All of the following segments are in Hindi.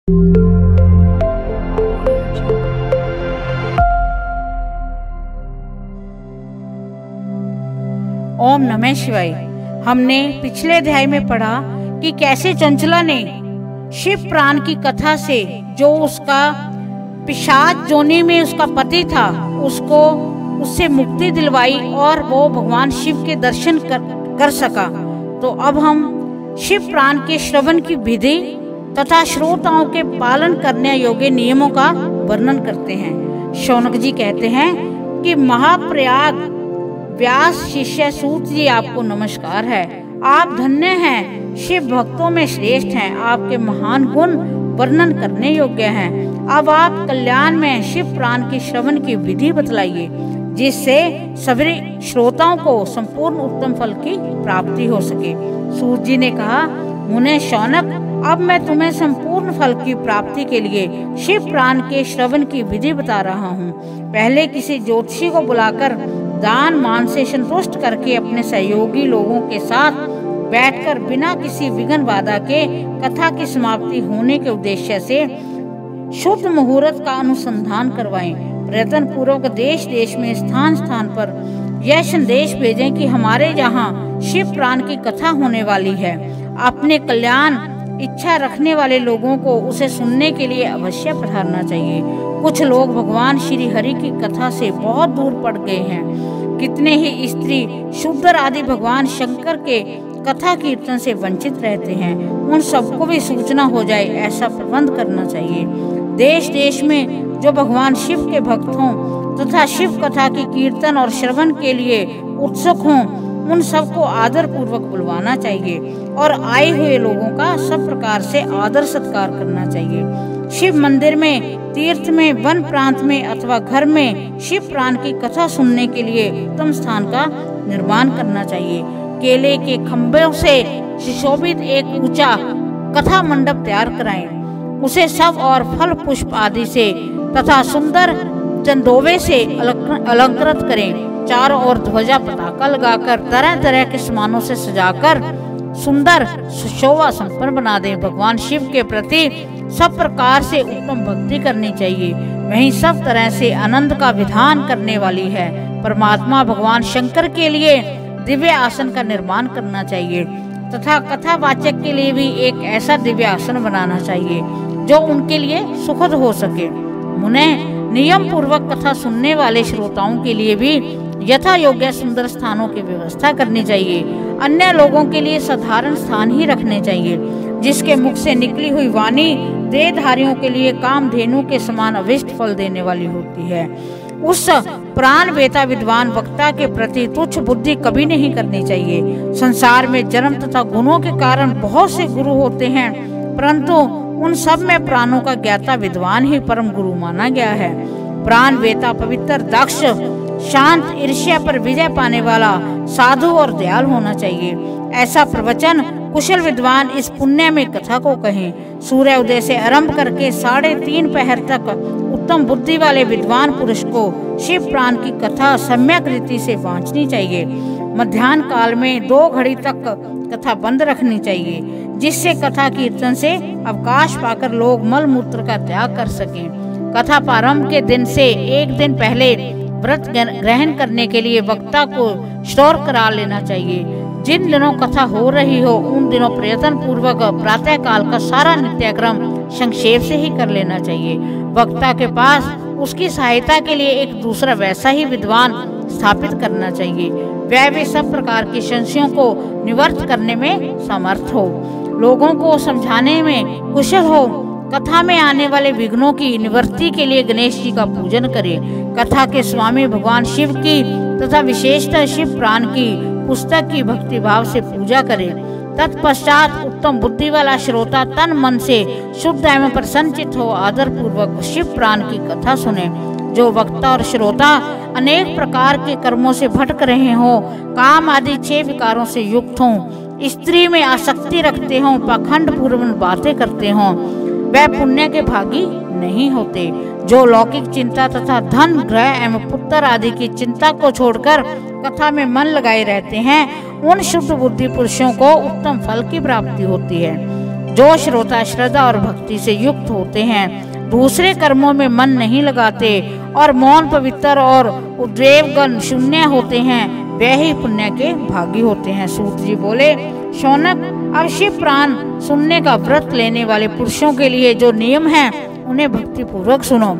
ओम नमः शिवाय। हमने पिछले अध्याय में पढ़ा कि कैसे चंचला ने शिव प्राण की कथा से, जो उसका पिशाच जोनी में उसका पति था, उससे मुक्ति दिलवाई और वो भगवान शिव के दर्शन कर सका। तो अब हम शिव प्राण के श्रवण की विधि तथा श्रोताओं के पालन करने योग्य नियमों का वर्णन करते हैं। शौनक जी कहते हैं कि महाप्रयाग व्यास शिष्य सूत जी, आपको नमस्कार है। आप धन्य हैं, शिव भक्तों में श्रेष्ठ हैं, आपके महान गुण वर्णन करने योग्य हैं। अब आप कल्याण में शिव प्राण के श्रवण की विधि बतलाइए, जिससे सभी श्रोताओं को संपूर्ण उत्तम फल की प्राप्ति हो सके। सूत जी ने कहा, मुने शौनक, अब मैं तुम्हें संपूर्ण फल की प्राप्ति के लिए शिव प्राण के श्रवण की विधि बता रहा हूँ। पहले किसी ज्योतिषी को बुलाकर दान मान से संतुष्ट करके अपने सहयोगी लोगों के साथ बैठकर बिना किसी विघ्न बाधा के कथा की समाप्ति होने के उद्देश्य से शुद्ध मुहूर्त का अनुसंधान करवाएं। प्रयत्न पूर्वक देश देश में स्थान स्थान पर यह संदेश भेजें कि हमारे यहाँ शिव प्राण की कथा होने वाली है। अपने कल्याण इच्छा रखने वाले लोगों को उसे सुनने के लिए अवश्य पधारना चाहिए। कुछ लोग भगवान श्री हरि की कथा से बहुत दूर पड़ गए हैं। कितने ही स्त्री शूद्र आदि भगवान शंकर के कथा कीर्तन से वंचित रहते हैं। उन सबको भी सूचना हो जाए, ऐसा प्रबंध करना चाहिए। देश देश में जो भगवान शिव के भक्त हों तथा शिव कथा की कीर्तन और श्रवण के लिए उत्सुक हों, उन सबको आदर पूर्वक बुलवाना चाहिए और आए हुए लोगों का सब प्रकार से आदर सत्कार करना चाहिए। शिव मंदिर में, तीर्थ में, वन प्रांत में अथवा घर में शिव प्राण की कथा सुनने के लिए उत्तम स्थान का निर्माण करना चाहिए। केले के खंभों से सुशोभित एक ऊंचा कथा मंडप तैयार कराएं। उसे सब और फल पुष्प आदि से तथा सुंदर चंदोवे से अलंकृत करें। चारों ओर ध्वजा पताका लगाकर तरह तरह के सामानों से सजाकर सुंदर शोभा संपन्न बना दें। भगवान शिव के प्रति सब प्रकार से उत्तम भक्ति करनी चाहिए। वहीं सब तरह से आनंद का विधान करने वाली है। परमात्मा भगवान शंकर के लिए दिव्य आसन का निर्माण करना चाहिए तथा कथावाचक के लिए भी एक ऐसा दिव्य आसन बनाना चाहिए जो उनके लिए सुखद हो सके। मुने, नियम पूर्वक कथा सुनने वाले श्रोताओं के लिए भी यथा योग्य सुंदर स्थानों की व्यवस्था करनी चाहिए। अन्य लोगों के लिए साधारण स्थान ही रखने चाहिए। जिसके मुख से निकली हुई वाणी देहधारियों के लिए कामधेनु के समान अविष्ट फल देने वाली होती है। उस प्राण वेता विद्वान वक्ता के प्रति तुच्छ बुद्धि कभी नहीं करनी चाहिए। संसार में जन्म तथा गुणों के कारण बहुत से गुरु होते हैं, परंतु उन सब में प्राणों का ज्ञाता विद्वान ही परम गुरु माना गया है। प्राण वेता पवित्र, दक्ष, शांत, ईर्ष्या पर विजय पाने वाला, साधु और दयाल होना चाहिए। ऐसा प्रवचन कुशल विद्वान इस पुण्य में कथा को कहें। सूर्य उदय से आरंभ करके 3:30 पहर तक उत्तम बुद्धि वाले विद्वान पुरुष को शिव प्राण की कथा सम्यक रीति से वांचनी चाहिए। मध्याह्न काल में 2 घड़ी तक कथा बंद रखनी चाहिए, जिससे कथा कीर्तन से अवकाश पाकर लोग मल मूत्र का त्याग कर सकें। कथा प्रारंभ के दिन से 1 दिन पहले व्रत ग्रहण करने के लिए वक्ता को स्टोर करा लेना चाहिए। जिन दिनों कथा हो रही हो उन दिनों प्रयत्न पूर्वक प्रातः काल का सारा नित्यक्रम संक्षेप से ही कर लेना चाहिए। वक्ता के पास उसकी सहायता के लिए एक दूसरा वैसा ही विद्वान स्थापित करना चाहिए। वह भी सब प्रकार के संशयों को निवृत्त करने में समर्थ हो, लोगों को समझाने में कुशल हो। कथा में आने वाले विघ्नों की निवृत्ति के लिए गणेश जी का पूजन करें। कथा के स्वामी भगवान शिव की तथा विशेषतः शिव प्राण की पुस्तक की भक्ति भाव से पूजा करें। तत्पश्चात उत्तम बुद्धि वाला श्रोता तन मन से शुद्ध एवं प्रसन्नचित हो आदर पूर्वक शिव प्राण की कथा सुने। जो वक्ता और श्रोता अनेक प्रकार के कर्मों से भटक रहे हों, काम आदि 6 विकारों से युक्त हों, स्त्री में आसक्ति रखते हों, पाखंड पूर्वक बातें करते हों, वह पुण्य के भागी नहीं होते। जो लौकिक चिंता तथा धन, ग्रह एवं पुत्र आदि की चिंता को छोड़कर कथा में मन लगाए रहते हैं, उन शुद्ध बुद्धि पुरुषों को उत्तम फल की प्राप्ति होती है। जो श्रोता श्रद्धा और भक्ति से युक्त होते हैं, दूसरे कर्मों में मन नहीं लगाते और मौन, पवित्र और उद्वेगन शून्य होते हैं, वे ही पुण्य के भागी होते हैं। सूत जी बोले, शौनक, अब शिव पुराण सुनने का व्रत लेने वाले पुरुषों के लिए जो नियम है उन्हें भक्ति पूर्वक सुनो।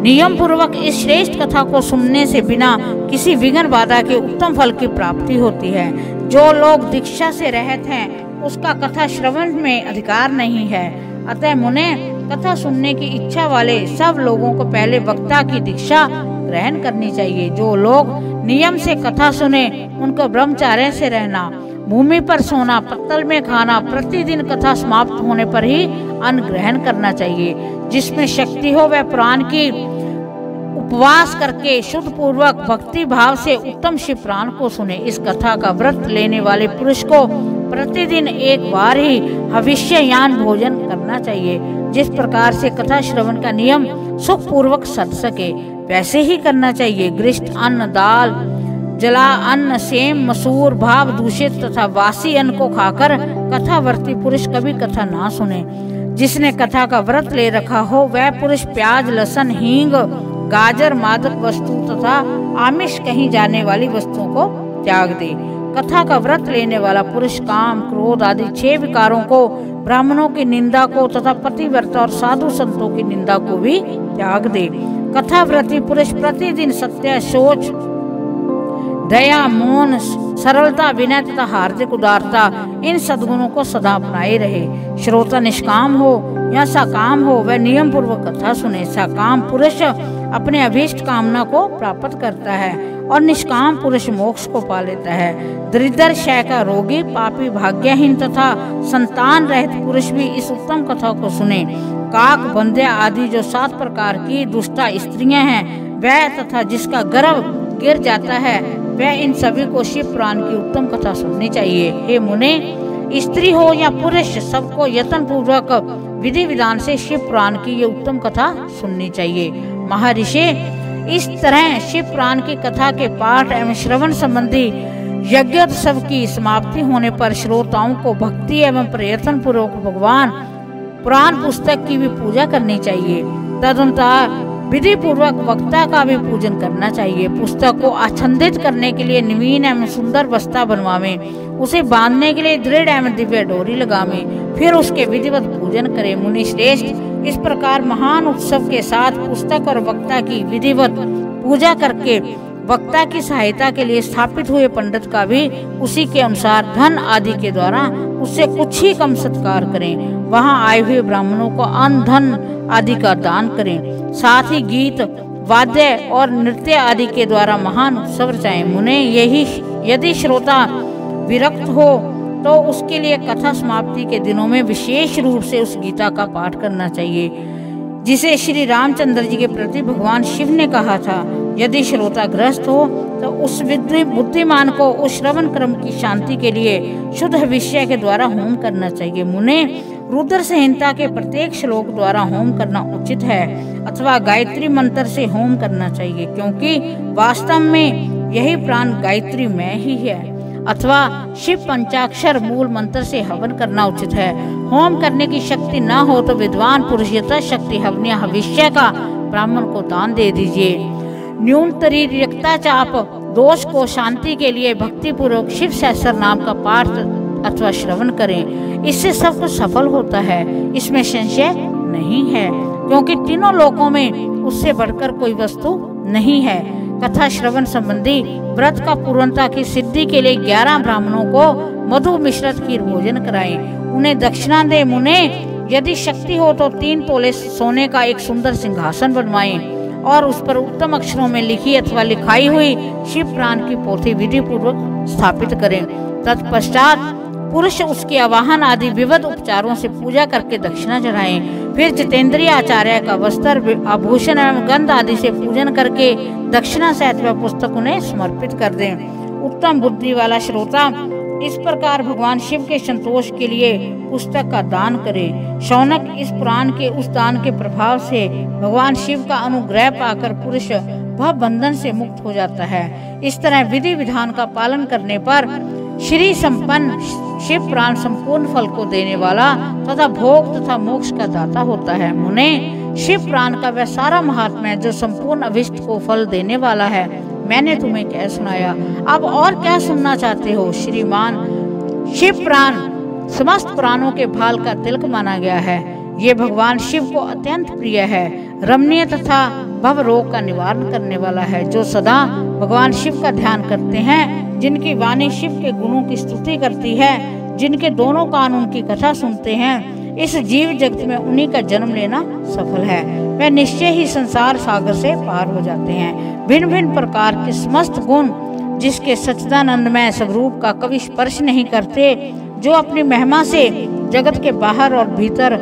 नियम पूर्वक इस श्रेष्ठ कथा को सुनने से बिना किसी विघ्न बाधा के उत्तम फल की प्राप्ति होती है। जो लोग दीक्षा से रहित हैं उसका कथा श्रवण में अधिकार नहीं है। अतः मुने, कथा सुनने की इच्छा वाले सब लोगों को पहले वक्ता की दीक्षा ग्रहण करनी चाहिए। जो लोग नियम से कथा सुने उनको ब्रह्मचार्य से रहना, भूमि पर सोना, पत्तल में खाना, प्रतिदिन कथा समाप्त होने पर ही अन्न ग्रहण करना चाहिए। जिसमें शक्ति हो वह पुराण की उपवास करके शुद्ध पूर्वक भक्ति भाव से उत्तम शिव पुराण को सुने। इस कथा का व्रत लेने वाले पुरुष को प्रतिदिन एक बार ही हविष्ययान भोजन करना चाहिए। जिस प्रकार से कथा श्रवण का नियम सुख पूर्वक सद सके वैसे ही करना चाहिए। गृष्ट अन्न, दाल, जला अन्न, सेम, मसूर, भाव दूषित तथा वासी अन्न को खाकर कथावर्ती पुरुष कभी कथा ना सुने। जिसने कथा का व्रत ले रखा हो वह पुरुष प्याज, लहसुन, हींग, गाजर, मादक वस्तु तथा आमिष कहीं जाने वाली वस्तुओं को त्याग दे। कथा का व्रत लेने वाला पुरुष काम, क्रोध आदि 6 विकारों को, ब्राह्मणों की निंदा को तथा पतिव्रता और साधु संतों की निंदा को भी त्याग दे। कथाव्रती पुरुष प्रतिदिन सत्य, शौच, दया, मौन, सरलता, विनय तथा हार्दिक उदारता, इन सद्गुणों को सदा अपनाए रहे। श्रोता निष्काम हो या सकाम हो वह नियम पूर्वक कथा सुने। सकाम पुरुष अपने अभीष्ट कामना को प्राप्त करता है और निष्काम पुरुष मोक्ष को पा लेता है। दरिद्र, क्षय का रोगी, पापी, भाग्यहीन तथा संतान रहित पुरुष भी इस उत्तम कथा को सुने। काक, बंध्या आदि जो 7 प्रकार की दुष्टा स्त्रियां हैं वह तथा जिसका गर्भ गिर जाता है वह, इन सभी को शिव पुराण की उत्तम कथा सुननी चाहिए। हे मुने, स्त्री हो या पुरुष सबको यत्न पूर्वक विधि विधान से शिव पुराण की ये उत्तम कथा सुननी चाहिए। महर्षि, इस तरह शिव पुराण की कथा के पाठ एवं श्रवण संबंधी यज्ञोत्सव की समाप्ति होने पर श्रोताओं को भक्ति एवं प्रयत्न पूर्वक भगवान पुराण पुस्तक की भी पूजा करनी चाहिए। तदनुसार विधि पूर्वक वक्ता का भी पूजन करना चाहिए। पुस्तक को आच्छादित करने के लिए नवीन एवं सुंदर बस्ता बनवावें, उसे बांधने के लिए दृढ़ एवं दिव्य डोरी लगावें, फिर उसके विधिवत पूजन करें। मुनि श्रेष्ठ, इस प्रकार महान उत्सव के साथ पुस्तक और वक्ता की विधिवत पूजा करके वक्ता की सहायता के लिए स्थापित हुए पंडित का भी उसी के अनुसार धन आदि के द्वारा उससे कुछ ही कम सत्कार करें। वहां आए हुए ब्राह्मणों को अन्न, धन आदि का दान करें। साथ ही गीत, वाद्य और नृत्य आदि के द्वारा महान उत्सव रचाएं। मुने, यही यदि श्रोता विरक्त हो तो उसके लिए कथा समाप्ति के दिनों में विशेष रूप से उस गीता का पाठ करना चाहिए जिसे श्री रामचंद्र जी के प्रति भगवान शिव ने कहा था। यदि श्रोता ग्रस्त हो तो उस बुद्धिमान को उस श्रवण क्रम की शांति के लिए शुद्ध विषय के द्वारा होम करना चाहिए। मुने, रुद्र संहिता के प्रत्येक श्लोक द्वारा होम करना उचित है अथवा गायत्री मंत्र से होम करना चाहिए, क्योंकि वास्तव में यही प्राण गायत्री में ही है। अथवा शिव पंचाक्षर मूल मंत्र से हवन करना उचित है। होम करने की शक्ति न हो तो विद्वान पुरुष यथाशक्ति हवनीय हविष्य का ब्राह्मण को दान दे दीजिए। न्यूनतरी रक्तचाप दोष को शांति के लिए भक्ति पूर्वक शिव सहस्त्र नाम का पाठ अथवा श्रवण करें, इससे सब कुछ सफल होता है, इसमें संशय नहीं है, क्योंकि तीनों लोकों में उससे बढ़कर कोई वस्तु नहीं है। कथा श्रवण संबंधी व्रत का पूर्णता की सिद्धि के लिए 11 ब्राह्मणों को मधु मिश्रित खीर भोजन कराएं, उन्हें दक्षिणा दे। मुने, यदि शक्ति हो तो 3 तोले सोने का एक सुंदर सिंहासन बनवाएं और उस पर उत्तम अक्षरों में लिखी अथवा लिखाई हुई शिव पुराण की पोथी विधि पूर्वक स्थापित करें। तत्पश्चात पुरुष उसके आवाहन आदि विविध उपचारों से पूजा करके दक्षिणा चढ़ाएं। फिर जितेंद्रिय आचार्य का वस्त्र, आभूषण एवं गंध आदि से पूजन करके दक्षिणा सहित वह पुस्तक उन्हें समर्पित कर दें। उत्तम बुद्धि वाला श्रोता इस प्रकार भगवान शिव के संतोष के लिए पुस्तक का दान करे। शौनक, इस पुराण के उस दान के प्रभाव से भगवान शिव का अनुग्रह पाकर पुरुष भव बंधन से मुक्त हो जाता है। इस तरह विधि विधान का पालन करने पर श्री संपन्न शिव पुराण संपूर्ण फल को देने वाला तथा भोग तथा मोक्ष का दाता होता है। मुने, शिव पुराण का वह सारा महात्मा है जो संपूर्ण अभिष्ट को फल देने वाला है। मैंने तुम्हें क्या सुनाया, अब और क्या सुनना चाहते हो? श्रीमान, शिव पुराण समस्त पुराणों के भाल का तिलक माना गया है। ये भगवान शिव को अत्यंत प्रिय है, रमणीय तथा भव रोग का निवारण करने वाला है। जो सदा भगवान शिव का ध्यान करते हैं, जिनकी वाणी शिव के गुणों की स्तुति करती है, जिनके दोनों कान उनकी कथा सुनते हैं, इस जीव जगत में उन्हीं का जन्म लेना सफल है। वे निश्चय ही संसार सागर से पार हो जाते हैं। भिन्न भिन्न प्रकार के समस्त गुण जिसके सच्चिदानंदमय स्वरूप का कभी स्पर्श नहीं करते, जो अपनी महिमा से जगत के बाहर और भीतर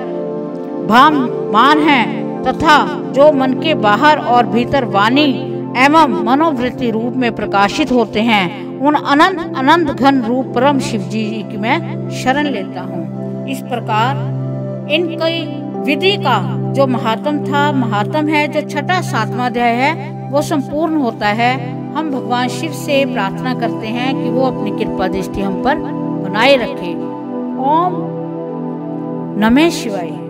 भामान है, तथा जो मन के बाहर और भीतर वाणी एवं मनोवृत्ति रूप में प्रकाशित होते हैं, उन अनंत अनंत घन रूप परम शिव जी की मैं शरण लेता हूँ। इस प्रकार इनकी विधि का जो महात्म है, जो छठा सातवां अध्याय है, वो संपूर्ण होता है। हम भगवान शिव से प्रार्थना करते हैं कि वो अपनी कृपा दृष्टि हम पर बनाए रखे। ओम नमः शिवाय।